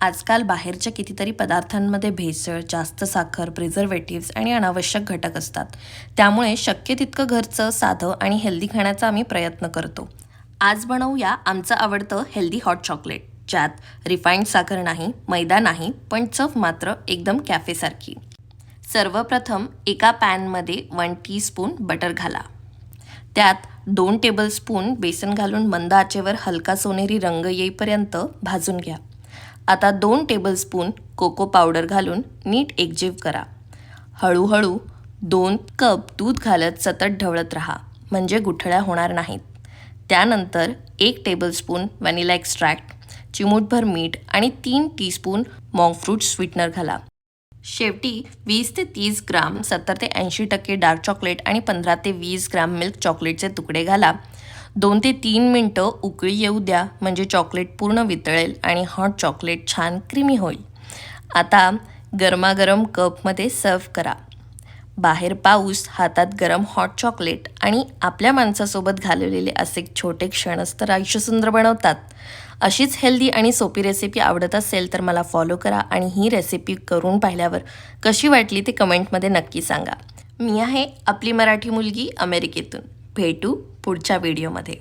आजकाल बाहेरच्या कितीतरी पदार्थांमध्ये भेसळ, जास्त साखर, प्रिझर्वेटिव्ह्ज आणि अनावश्यक घटक असतात. त्यामुळे शक्य तितकं घरचं, साधं आणि हेल्दी खाण्याचा आम्ही प्रयत्न करतो. आज बनवूया आमचं आवडतं हेल्दी हॉट चॉकलेट, ज्यात रिफाईंड साखर नाही, मैदा नाही, पण चव मात्र एकदम कॅफेसारखी. सर्वप्रथम एका पॅनमध्ये 1 टीस्पून बटर घाला. त्यात 2 टेबलस्पून बेसन घालून मंद आचेवर हलका सोनेरी रंग येईपर्यंत भाजून घ्या. आता 2 टेबलस्पून कोको पावडर घालून नीट एकजीव करा. हळूहळू 2 कप दूध घालत सतत ढवळत राहा, म्हणजे गुठळ्या होणार नाहीत. त्यानंतर 1 टेबलस्पून व्हॅनिला एक्स्ट्रॅक्ट, चिमूटभर मीठ आणि 3 टीस्पून मॉन्क फ्रूट स्वीटनर घाला. शेवटी 20 ते 30 ग्राम 70 ते 80% डार्क चॉकलेट आणि 15 ते 20 ग्राम मिल्क चॉकलेटचे तुकडे घाला. 2 ते 3 मिनटं उकळी येऊ द्या, म्हणजे चॉकलेट पूर्ण वितळेल आणि हॉट चॉकलेट छान क्रीमी होईल. आता गरमागरम कपमध्ये सर्व्ह करा. बाहेर पाऊस, हातात गरम हॉट चॉकलेट आणि आपल्या माणसासोबत घालवलेले असे छोटे क्षणच तर आयुष्य सुंदर बनवतात. अशीच हेल्दी आणि सोपी रेसिपी आवडत असेल तर मला फॉलो करा आणि ही रेसिपी करून पाहिल्यावर कशी वाटली ते कमेंटमध्ये नक्की सांगा. मी आहे आपली मराठी मुलगी अमेरिकेतून. भेटू पुढच्या व्हिडिओमध्ये.